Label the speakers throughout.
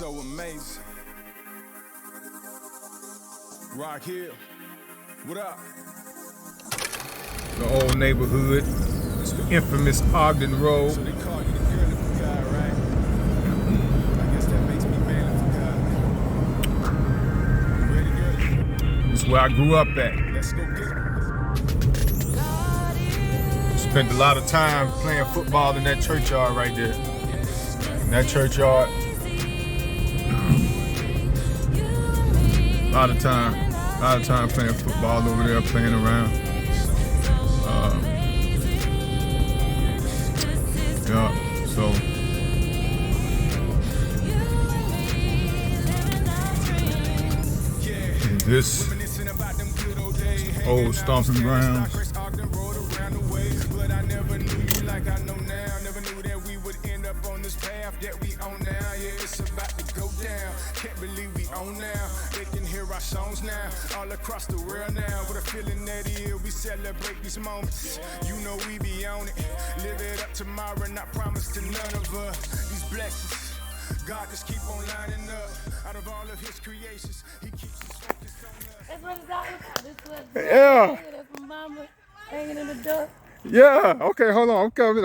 Speaker 1: so amazing. Rock Hill, what up?
Speaker 2: The old neighborhood. It's the infamous Ogden Road.
Speaker 1: So they call you the girl of God, right? I guess that makes me manly for God. You ready, girl?
Speaker 2: It's where I grew up at.
Speaker 1: Let's go get it.
Speaker 2: Spent a lot of time playing football in that churchyard right there. In that churchyard. A lot of time playing football over there, playing around. Yeah, so this old stomping grounds.
Speaker 1: That we own now, yeah, it's about to go down. Can't believe we own now. They can hear our songs now, all across the world now. With a feeling that here we celebrate these moments. You know we be on it. Live it up tomorrow, not promise to none of us. These blessings, God just keep on lining up. Out of all of His creations, He keeps us focused on us.
Speaker 3: That's what it's all about. This was
Speaker 2: Yeah.
Speaker 3: That's my mama hanging in the door.
Speaker 2: Yeah, okay, hold on. I'm coming,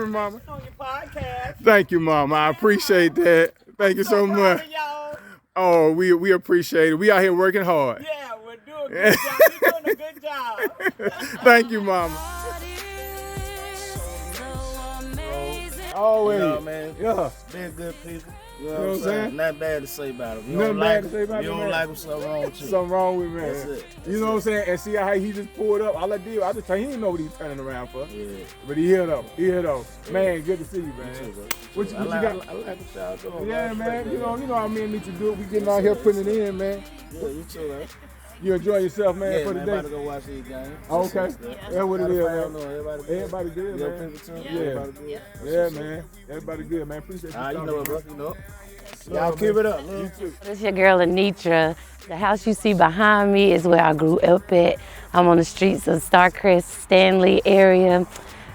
Speaker 2: Mama.
Speaker 4: On your podcast.
Speaker 2: Thank you, Mama. I appreciate that. Thank you so much.
Speaker 4: Y'all.
Speaker 2: Oh, we appreciate it. We out here working hard.
Speaker 4: Yeah, we're doing a good job. You're doing a good job.
Speaker 2: Thank you, Mama. Always.
Speaker 5: You know, man.
Speaker 2: Yeah.
Speaker 5: Being good people. You
Speaker 2: know
Speaker 5: know
Speaker 2: what I'm
Speaker 5: what I'm saying?
Speaker 2: saying?
Speaker 5: Not bad to say about them. You
Speaker 2: Nothing
Speaker 5: don't
Speaker 2: bad
Speaker 5: like
Speaker 2: to say about
Speaker 5: you
Speaker 2: them,
Speaker 5: don't
Speaker 2: man.
Speaker 5: like them, something wrong with you.
Speaker 2: Something wrong with me, man.
Speaker 5: That's it.
Speaker 2: You know what I'm saying? And see how he just pulled up. All I did, I just told him he didn't know what he was turning around for.
Speaker 5: Yeah.
Speaker 2: But he here though. Man, good to see you, man.
Speaker 5: Too, bro.
Speaker 2: What you
Speaker 5: I like
Speaker 2: got?
Speaker 5: what y'all doing.
Speaker 2: Yeah, man. You know how men need to do it. We getting out here putting it in, man.
Speaker 5: Yeah, you too, man.
Speaker 2: You enjoy yourself, man,
Speaker 5: Yeah,
Speaker 2: for
Speaker 5: man,
Speaker 2: the
Speaker 5: about
Speaker 2: day.
Speaker 5: to go watch these games.
Speaker 2: Okay. That's what it is, man.
Speaker 5: Everybody good,
Speaker 2: man.
Speaker 5: Your people too?
Speaker 2: Yeah.
Speaker 5: Everybody good?
Speaker 2: Yeah, man. Everybody good, man. Appreciate you.
Speaker 5: You know it, bro. You know it.
Speaker 2: Yeah,
Speaker 5: Y'all keep it up,
Speaker 2: You
Speaker 5: man.
Speaker 2: too.
Speaker 3: This your girl Anitra. The house you see behind me is where I grew up at. I'm on the streets of Starcrest, Stanley area.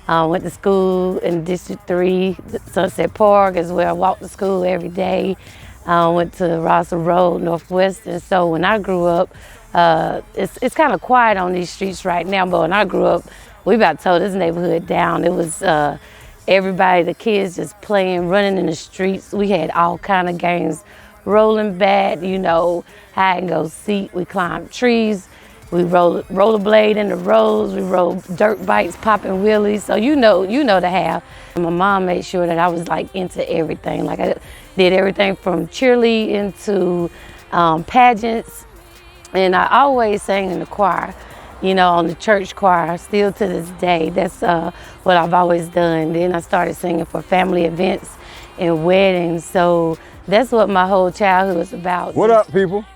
Speaker 3: Went to school in District 3, Sunset Park is where I walked to school every day. Went to Russell Road, Northwestern. So when I grew up, it's kind of quiet on these streets right now, but when I grew up, we about tore this neighborhood down. It was everybody, the kids just playing, running in the streets. We had all kind of games, rolling bat, you know, hide and go seek. We climbed trees. We rollerblade in the roads. We rode dirt bikes, popping wheelies. So you know the half. My mom made sure that I was like into everything. Like I did everything from cheerleading to pageants. And I always sang in the choir, you know, on the church choir, still to this day. That's what I've always done. Then I started singing for family events and weddings. So that's what my whole childhood was about.
Speaker 2: What up, people?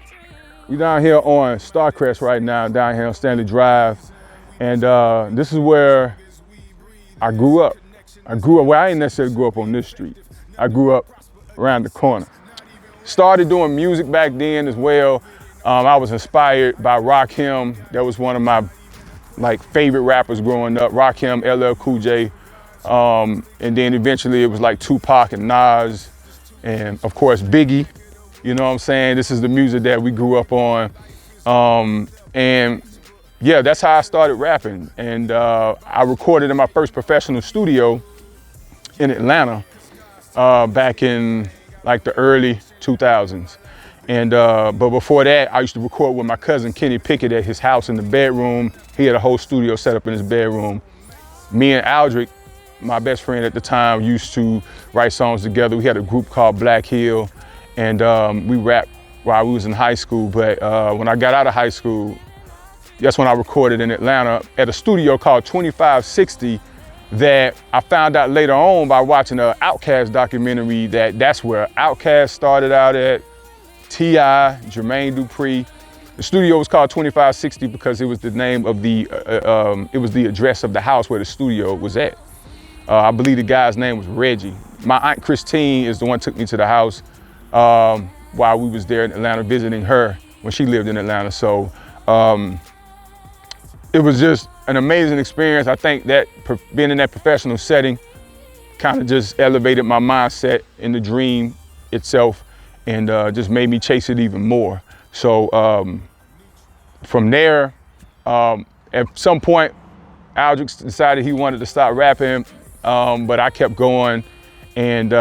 Speaker 2: We down here on Starcrest right now, down here on Stanley Drive. And this is where I grew up. Well, I didn't necessarily grow up on this street. I grew up around the corner. Started doing music back then as well. I was inspired by Rakim. That was one of my favorite rappers growing up. Rakim, LL Cool J. And then eventually it was like Tupac and Nas. And of course, Biggie. You know what I'm saying? This is the music that we grew up on. And yeah, that's how I started rapping. And I recorded in my first professional studio in Atlanta back in like the early 2000s. And but before that, I used to record with my cousin Kenny Pickett at his house in the bedroom. He had a whole studio set up in his bedroom. Me and Aldrich, my best friend at the time, used to write songs together. We had a group called Black Hill, and we rapped while we was in high school. But when I got out of high school, that's when I recorded in Atlanta at a studio called 2560 that I found out later on by watching an Outkast documentary that's where Outkast started out at. T.I., Jermaine Dupri. The studio was called 2560 because it was the name of the address of the house where the studio was at. I believe the guy's name was Reggie. My Aunt Christine is the one who took me to the house while we was there in Atlanta visiting her when she lived in Atlanta. So it was just an amazing experience. I think that being in that professional setting kind of just elevated my mindset in the dream itself. and just made me chase it even more. So from there, at some point, Aldrich decided he wanted to stop rapping, but I kept going, and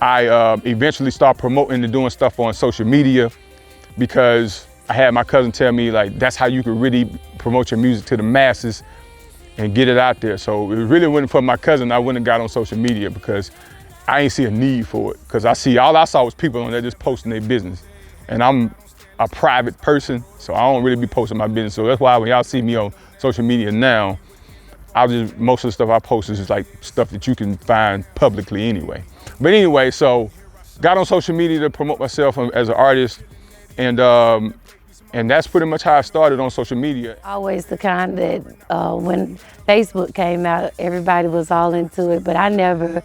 Speaker 2: I eventually started promoting and doing stuff on social media, because I had my cousin tell me, like, that's how you could really promote your music to the masses and get it out there. So it really wasn't for my cousin, I wouldn't have got on social media, because I ain't see a need for it. Because all I saw was people on there just posting their business. And I'm a private person, so I don't really be posting my business. So that's why when y'all see me on social media now, most of the stuff I post is just like stuff that you can find publicly anyway. But anyway, so got on social media to promote myself as an artist, and that's pretty much how I started on social media.
Speaker 3: Always the kind that when Facebook came out, everybody was all into it, but I never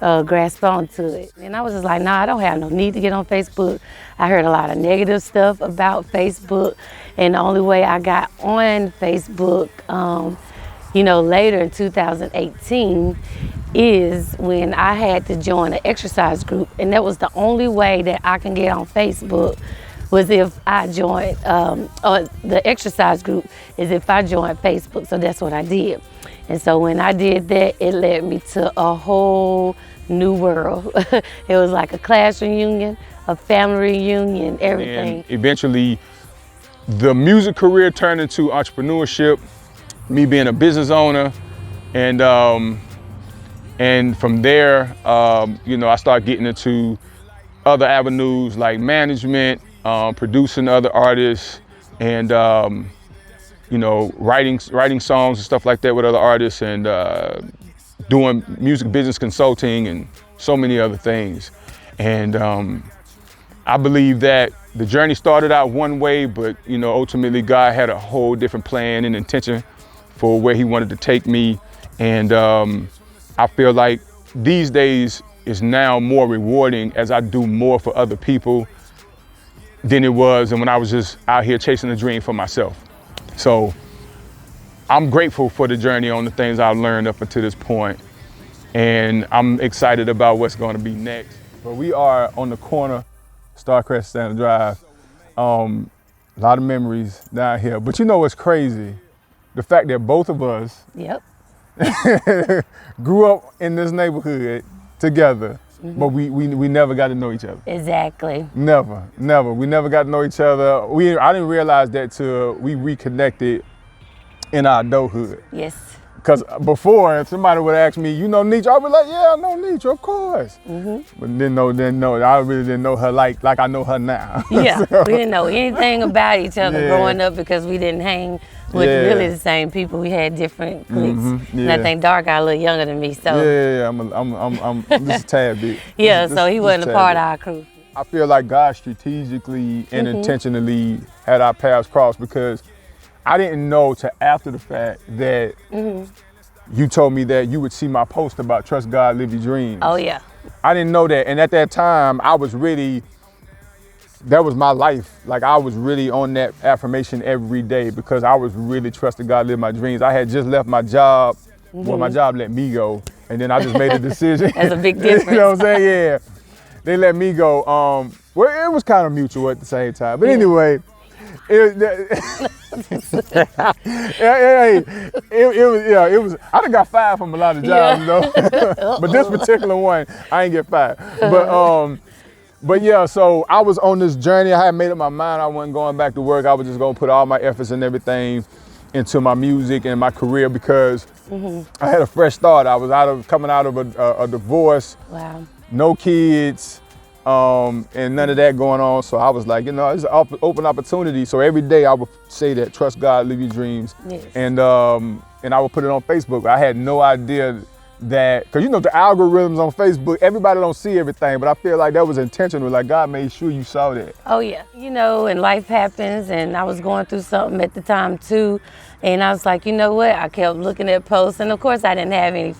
Speaker 3: grasped onto it. And I was just like, nah, I don't have no need to get on Facebook. I heard a lot of negative stuff about Facebook, and the only way I got on Facebook, later in 2018, is when I had to join an exercise group, and that was the only way that I can get on Facebook, was if I joined, the exercise group is if I joined Facebook, so that's what I did. And so when I did that, it led me to a whole new world. It was like a class reunion, a family reunion, everything.
Speaker 2: And eventually, the music career turned into entrepreneurship, me being a business owner, and from there, I started getting into other avenues like management, producing other artists, and writing songs and stuff like that with other artists, and doing music business consulting and so many other things. And I believe that the journey started out one way, but ultimately God had a whole different plan and intention for where he wanted to take me. And I feel like these days is now more rewarding as I do more for other people than it was and when I was just out here chasing a dream for myself. So I'm grateful for the journey on the things I've learned up until this point, and I'm excited about what's going to be next. But we are on the corner, Starcrest Stanley Drive. A lot of memories down here. But you know what's crazy? The fact that both of us grew up in this neighborhood together, but we never got to know each other.
Speaker 3: Exactly.
Speaker 2: Never. We never got to know each other. I didn't realize that till we reconnected in our adulthood.
Speaker 3: Yes.
Speaker 2: Because before, if somebody would ask me, you know Anitra? I'd be like, yeah, I know Anitra, of course. But didn't know, I really didn't know her like I know her now.
Speaker 3: Yeah, so, we didn't know anything about each other growing up, because we didn't hang with really the same people. We had different cliques. And I think Darkeye a little younger than me, so.
Speaker 2: Yeah, I'm just a tad bit.
Speaker 3: Yeah, so he wasn't a part of our crew.
Speaker 2: I feel like God strategically and intentionally had our paths crossed, because I didn't know till after the fact that you told me that you would see my post about trust God, live your dreams.
Speaker 3: Oh yeah.
Speaker 2: I didn't know that, and at that time, that was my life. Like, I was really on that affirmation every day, because I was really trusting God, live my dreams. I had just left my job. Well, my job let me go, and then I just made a decision.
Speaker 3: That's a big difference.
Speaker 2: You know what I'm saying? Yeah. They let me go. Well, it was kind of mutual at the same time. But anyway, it was. I done got fired from a lot of jobs, but this particular one, I ain't get fired. But yeah, so I was on this journey. I had made up my mind I wasn't going back to work. I was just gonna put all my efforts and everything into my music and my career, because I had a fresh start. I was coming out of a divorce.
Speaker 3: Wow.
Speaker 2: No kids. And none of that going on. So I was like, it's an open opportunity. So every day I would say that, trust God, live your dreams.
Speaker 3: Yes.
Speaker 2: And I would put it on Facebook. I had no idea that, because the algorithms on Facebook, everybody don't see everything, but I feel like that was intentional. Like, God made sure you saw that.
Speaker 3: Oh yeah. And life happens, and I was going through something at the time too. And I was like, you know what? I kept looking at posts, and of course I didn't have many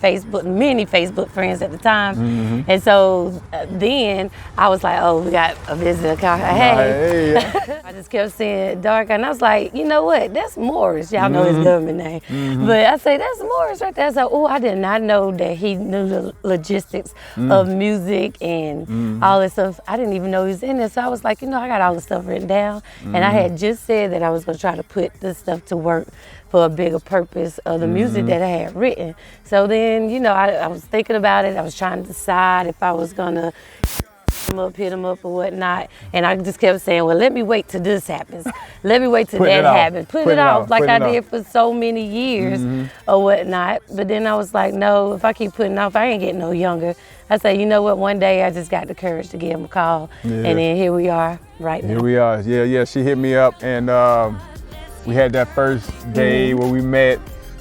Speaker 3: Facebook friends at the time. And so then I was like, oh, we got a visitor. Hey. I just kept saying Darkeye, and I was like, you know what? That's Morris. Y'all know his government name. But I say, that's Morris right there. So, oh, I did not know that he knew the logistics of music and all this stuff. I didn't even know he was in there. So I was like, you know, I got all the stuff written down. And I had just said that I was going to try to put this stuff to work for a bigger purpose of the music that I had written. So then, you know, I was thinking about it. I was trying to decide if I was going to hit him up or whatnot. And I just kept saying, well, let me wait till this happens. Let me wait till that happens. Put it off like I did for so many years or whatnot. But then I was like, no, if I keep putting off, I ain't getting no younger. I said, you know what, one day I just got the courage to give him a call. And then here we are right now.
Speaker 2: Here we are. Yeah, she hit me up, and we had that first day where we met,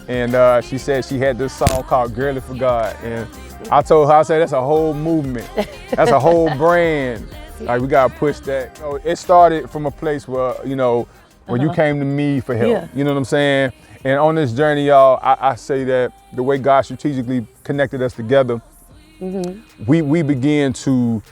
Speaker 2: and she said she had this song called Girly for God. And I told her, I said, that's a whole movement. That's a whole brand. Like, we gotta push that. You know, it started from a place where, you know, where you came to me for help. You know what I'm saying? And on this journey, y'all, I say that the way God strategically connected us together, we began to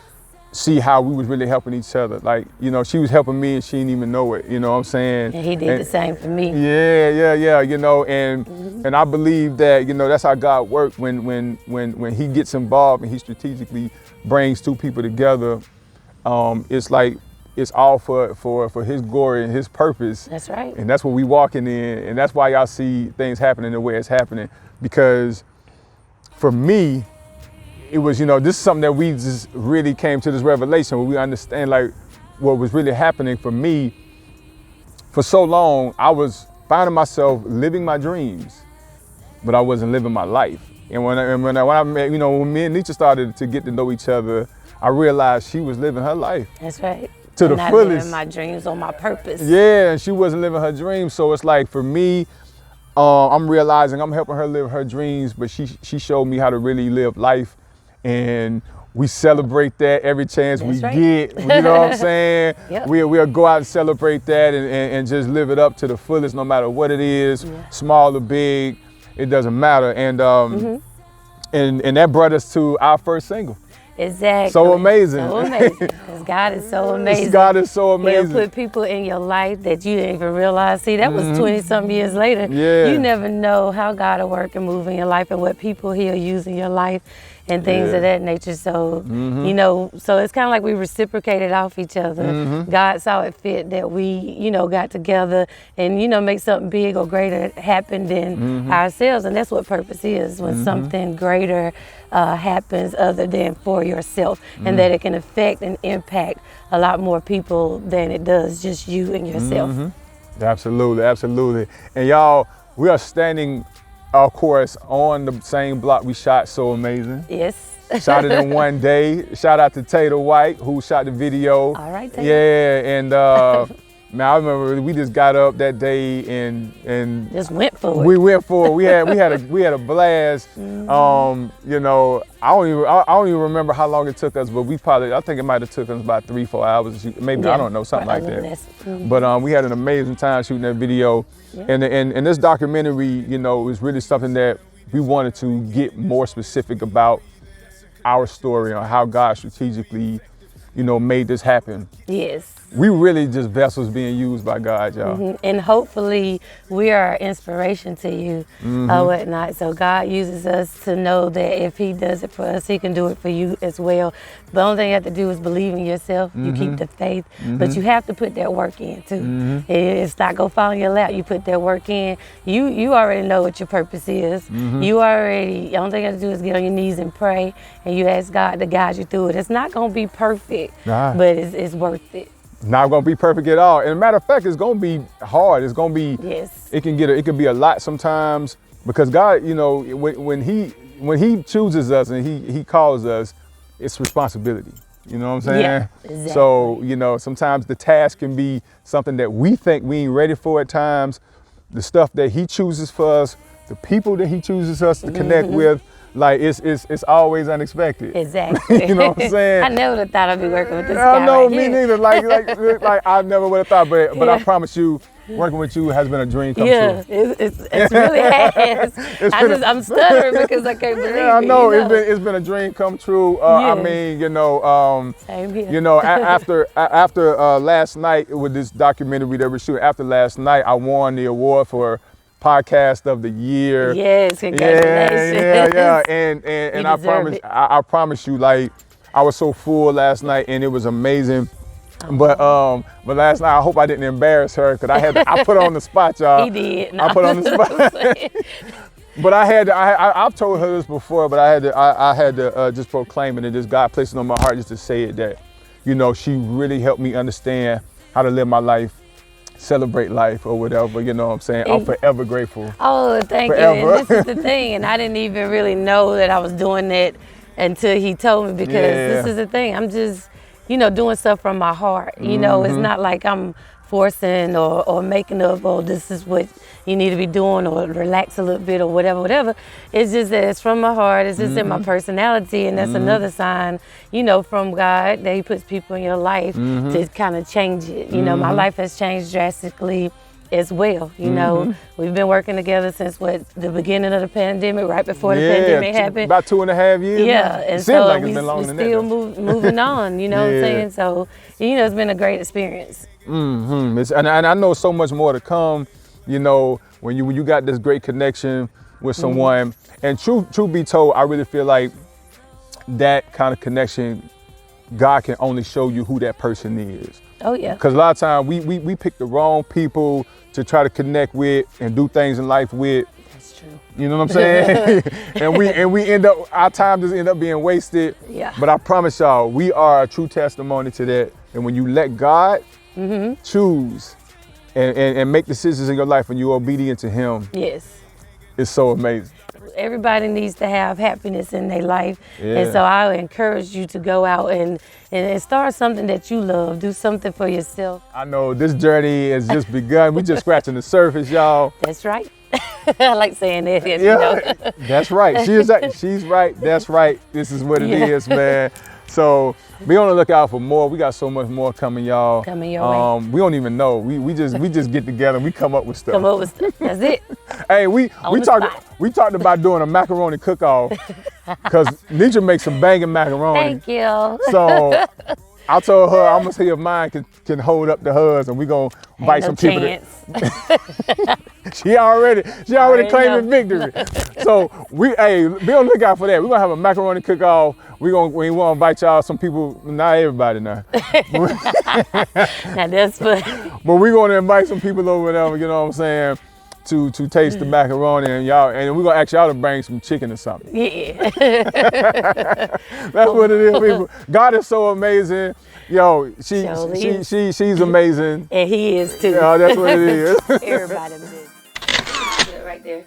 Speaker 2: see how we was really helping each other. Like, you know, she was helping me and she didn't even know it, you know what I'm saying?
Speaker 3: And he did the same for me.
Speaker 2: Yeah, you know, and I believe that, you know, that's how God works when he gets involved and he strategically brings two people together. It's like, it's all for his glory and his purpose.
Speaker 3: That's right.
Speaker 2: And that's what we walking in, and that's why y'all see things happening the way it's happening. Because for me, it was, you know, this is something that we just really came to this revelation where we understand like what was really happening for me. For so long, I was finding myself living my dreams, but I wasn't living my life. And when I met, you know, when me and Anitra started to get to know each other, I realized she was living her life.
Speaker 3: That's right.
Speaker 2: To the
Speaker 3: not
Speaker 2: fullest.
Speaker 3: Living my dreams on my purpose.
Speaker 2: Yeah, and she wasn't living her dreams. So it's like, for me, I'm realizing I'm helping her live her dreams, but she showed me how to really live life. And we celebrate that every chance we get, you know what I'm saying? We'll go out and celebrate that and just live it up to the fullest, no matter what it is, small or big, it doesn't matter. And and that brought us to our first single.
Speaker 3: Exactly.
Speaker 2: So amazing.
Speaker 3: So amazing. Because God is so amazing.
Speaker 2: God is so amazing.
Speaker 3: He'll put people in your life that you didn't even realize. See, that was 20-something years later.
Speaker 2: Yeah.
Speaker 3: You never know how God will work and move in your life and what people He'll use in your life and things of that nature. So, you know, so it's kind of like we reciprocated off each other. God saw it fit that we, you know, got together and, you know, make something big or greater happen than ourselves. And that's what purpose is, when something greater happens other than for yourself, and that it can affect and impact a lot more people than it does just you and yourself.
Speaker 2: Absolutely, absolutely. And y'all, we are standing, of course, on the same block we shot So Amazing.
Speaker 3: Yes.
Speaker 2: Shot it in one day. Shout out to Tater White, who shot the video.
Speaker 3: All right, Tater.
Speaker 2: Yeah, and man, I remember we just got up that day and
Speaker 3: just went for it.
Speaker 2: We went for it. We had a blast. You know, I don't even remember how long it took us, but I think it might have took us about 3-4 hours, maybe, I don't know, something like that. But we had an amazing time shooting that video. And this documentary, you know, was really something that we wanted to get more specific about our story on how God strategically, you know, made this happen.
Speaker 3: Yes.
Speaker 2: We really just vessels being used by God, y'all.
Speaker 3: And hopefully we are inspiration to you or whatnot. So God uses us to know that if He does it for us, He can do it for you as well. The only thing you have to do is believe in yourself. You keep the faith, but you have to put that work in too. It's not go fall in your lap. You put that work in. You already know what your purpose is. You already, the only thing you have to do is get on your knees and pray, and you ask God to guide you through it. It's not gonna be perfect, but it's worth it.
Speaker 2: Not gonna be perfect at all. And a matter of fact, it's gonna be hard. It's gonna be, it can be a lot sometimes, because God, you know, when he chooses us and he calls us, it's responsibility. You know what I'm saying?
Speaker 3: Yeah, exactly.
Speaker 2: So, you know, sometimes the task can be something that we think we ain't ready for at times. The stuff that He chooses for us, the people that He chooses us to connect with, like it's always unexpected.
Speaker 3: Exactly.
Speaker 2: You know what I'm saying?
Speaker 3: I never would have thought I'd be working with this guy.
Speaker 2: No,
Speaker 3: right
Speaker 2: me
Speaker 3: here.
Speaker 2: neither. Like I never would have thought, but I promise you, Working with you has been a dream come
Speaker 3: Yeah,
Speaker 2: true.
Speaker 3: it's really has. I'm stuttering because I can't believe
Speaker 2: Yeah, I
Speaker 3: it.
Speaker 2: know.
Speaker 3: You know?
Speaker 2: It's been a dream come true. I
Speaker 3: Yes.
Speaker 2: mean,
Speaker 3: Same here.
Speaker 2: after last night with this documentary that we're shooting, after last night, I won the award for Podcast of the Year.
Speaker 3: Yes, congratulations.
Speaker 2: Yeah. And I
Speaker 3: deserve
Speaker 2: promise,
Speaker 3: it.
Speaker 2: I promise you, like, I was so full last night and it was amazing. But last night I hope I didn't embarrass her because I put her on the spot, y'all.
Speaker 3: He did.
Speaker 2: I put her on the spot. But I've told her this before, but I had to just proclaim it, and just God placed it on my heart just to say it, that, she really helped me understand how to live my life, celebrate life or whatever, you know what I'm saying? I'm forever grateful.
Speaker 3: Oh, thank
Speaker 2: Forever.
Speaker 3: you. And this is the thing, and I didn't even really know that I was doing that until he told me, because this is the thing. I'm just, doing stuff from my heart. It's not like I'm forcing or making up, or this is what you need to be doing, or relax a little bit, or whatever. It's just that it's from my heart. It's just in my personality, and that's another sign, from God, that he puts people in your life to kind of change it. My life has changed drastically as well. We've been working together since the beginning of the pandemic, right before the pandemic happened.
Speaker 2: About 2.5 years.
Speaker 3: Yeah,
Speaker 2: now.
Speaker 3: and
Speaker 2: It seems
Speaker 3: so
Speaker 2: like it's been longer than
Speaker 3: still
Speaker 2: that.
Speaker 3: moving on. You know what I'm
Speaker 2: Yeah.
Speaker 3: saying? So it's been a great experience.
Speaker 2: And I know so much more to come. When you got this great connection with someone, and truth be told, I really feel like that kind of connection, God can only show you who that person is.
Speaker 3: Oh yeah.
Speaker 2: Because a lot of times we pick the wrong people to try to connect with and do things in life with.
Speaker 3: That's true.
Speaker 2: You know what I'm saying? and we end up, our time just end up being wasted.
Speaker 3: Yeah.
Speaker 2: But I promise y'all, we are a true testimony to that. And when you let God choose and make decisions in your life and you're obedient to him,
Speaker 3: Yes.
Speaker 2: it's so amazing.
Speaker 3: Everybody needs to have happiness in their life.
Speaker 2: Yeah.
Speaker 3: And so I encourage you to go out and start something that you love. Do something for yourself.
Speaker 2: I know this journey has just begun. We just scratching the surface, y'all.
Speaker 3: That's right. I like saying that. Yes,
Speaker 2: Yeah, that's right. She's right. That's right. This is what it is, man. So be on the lookout for more. We got so much more coming, y'all.
Speaker 3: Coming your way.
Speaker 2: We don't even know. We just get together and we come up with stuff.
Speaker 3: Come up with stuff. That's it.
Speaker 2: Hey, we talked about doing a macaroni cook-off because Anitra makes some banging macaroni.
Speaker 3: Thank you.
Speaker 2: So I told her I'm gonna see if mine can hold up to hers, and we gonna invite some people. She already claiming victory. So be on the lookout for that. We're gonna have a macaroni cook-off. We wanna invite y'all, some people, not everybody now.
Speaker 3: Now that's fun.
Speaker 2: But we're gonna invite some people over there, you know what I'm saying, to taste the macaroni, and we're gonna ask y'all to bring some chicken or something.
Speaker 3: Yeah.
Speaker 2: That's what it is, people. God is so amazing. Yo, she's amazing.
Speaker 3: And he is too.
Speaker 2: Yeah, that's what it is.
Speaker 3: Everybody is. Right there.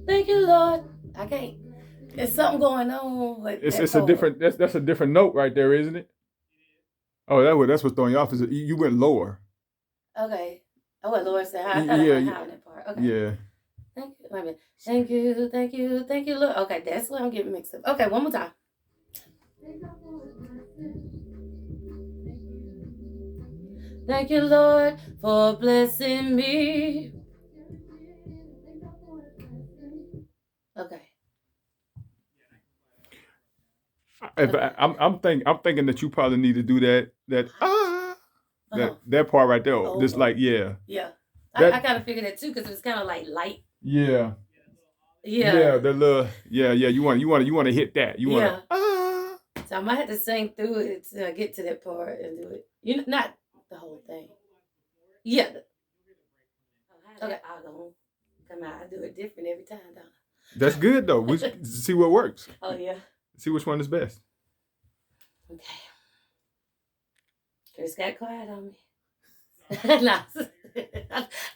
Speaker 3: Thank you, Lord. I can't. There's something going on with
Speaker 2: It's
Speaker 3: that
Speaker 2: a different. That's a different note right there, isn't it? Oh, that's what's throwing you off. Is you went lower?
Speaker 3: Okay. I went lower. So I thought I went higher in that part. Okay.
Speaker 2: Yeah.
Speaker 3: Thank you. Wait a minute. Thank you, Lord. Okay, that's what I'm getting mixed up. Okay, one more time. Thank you, Lord, for blessing me. Okay.
Speaker 2: I'm thinking that you probably need to do that part right there.
Speaker 3: Oh.
Speaker 2: Just like yeah.
Speaker 3: Yeah.
Speaker 2: That-
Speaker 3: I kind of figured that too because it was kind of like light.
Speaker 2: Yeah.
Speaker 3: Yeah.
Speaker 2: Yeah. The little You want to hit that. You want to.
Speaker 3: So I might have to sing through it to get to that part and do it. Not the whole thing. Yeah. Okay. I'll go come out. I do it different every time, don't I?
Speaker 2: That's good though. We see what works.
Speaker 3: Oh yeah.
Speaker 2: See which one is best.
Speaker 3: Okay. Chris got quiet on me. Nah,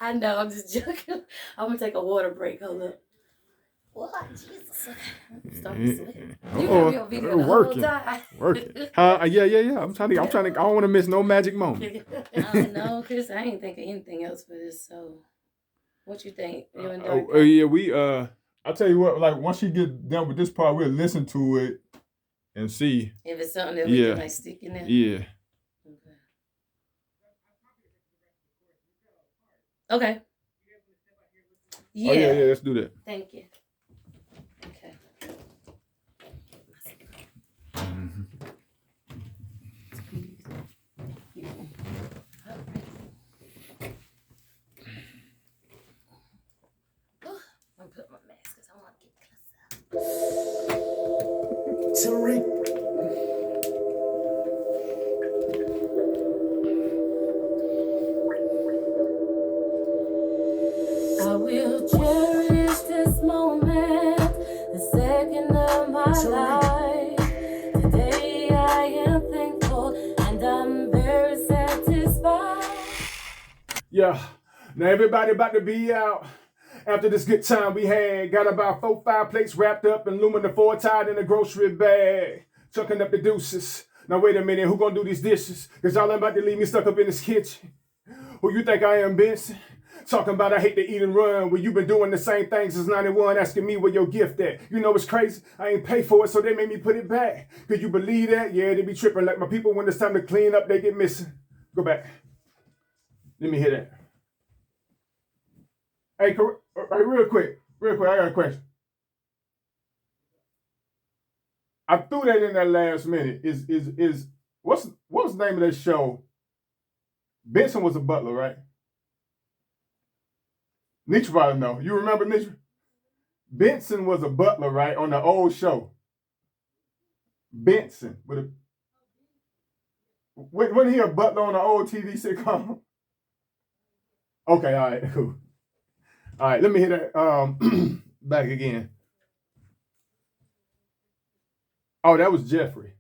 Speaker 3: I know, I'm just joking. I'm gonna take a water break. Hold up. What? Jesus. Starting to sweat. You got me on video the whole time.
Speaker 2: Working. Yeah. I'm trying to. I don't want to miss no magic moment.
Speaker 3: No, Chris, I ain't think of anything else for this. So, what you think? You and Darkeye?
Speaker 2: Yeah, we. I'll tell you what. Like once you get done with this part, we'll listen to it, and see.
Speaker 3: If it's something that we
Speaker 2: Yeah.
Speaker 3: can like stick in there.
Speaker 2: Yeah.
Speaker 3: Okay. Yeah.
Speaker 2: Oh yeah, let's do that.
Speaker 3: Thank you. Okay. I'm gonna put my mask because I want to get closer.
Speaker 1: Tariq.
Speaker 3: I will cherish this moment, the second of my life. Today I am thankful and I'm very satisfied.
Speaker 2: Yeah. Now everybody about to be out. After this good time we had, got about 4-5 plates wrapped up in aluminum foil tied in a grocery bag. Chucking up the deuces. Now wait a minute, who gonna do these dishes? Cause y'all about to leave me stuck up in this kitchen. Who you think I am, Benson? Talking about I hate to eat and run. Well, you been doing the same thing since 91, asking me where your gift at. You know it's crazy. I ain't pay for it, so they made me put it back. Could you believe that? Yeah, they be tripping like my people when it's time to clean up, they get missing. Go back. Let me hear that. Hey, real quick, I got a question. I threw that in there last minute. What was the name of that show? Benson was a butler, right? Anitra probably know. You remember Anitra? Benson was a butler, right, on the old show. Benson. Wasn't he a butler on the old TV sitcom? Okay, all right, cool. All right, let me hit that back again. Oh, that was Jeffrey.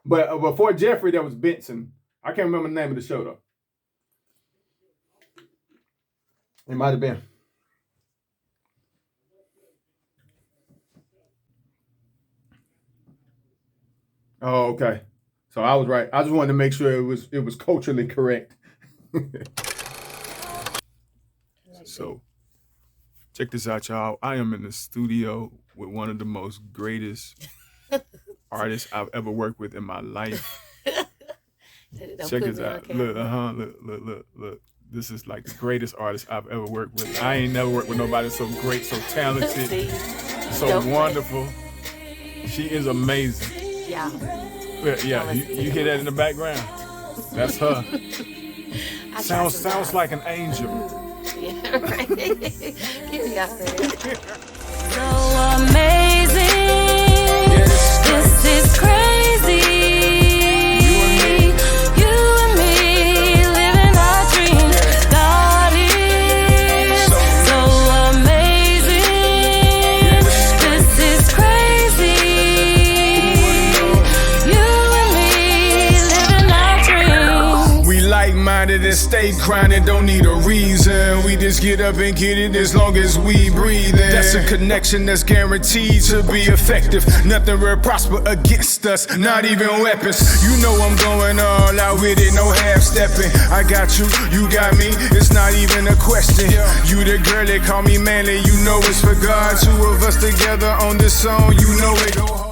Speaker 2: But before Jeffrey, that was Benson. I can't remember the name of the show, though. It might have been. Oh, okay. So I was right. I just wanted to make sure it was culturally correct. So check this out, y'all. I am in the studio with one of the most greatest artists I've ever worked with in my life. Check this out. Look. This is like the greatest artist I've ever worked with. I ain't never worked with nobody so great, so talented, so wonderful. She is amazing.
Speaker 3: Yeah.
Speaker 2: Yeah, you hear that in the background? That's her. Sounds like an angel.
Speaker 3: Yeah, right. Give me out there. So amazing. This is crazy. You and me living our dreams. God is so amazing. This is crazy. You and me living our dreams.
Speaker 1: We like-minded and stay grinding, don't need a reason. We just get up and get it as long as we breathing. That's a connection that's guaranteed to be effective. Nothing will prosper against us, not even weapons. You know I'm going all out with it, no half-stepping. I got you, you got me, it's not even a question. You the girl that call me manly, you know it's for God. Two of us together on this song, you know it go hard.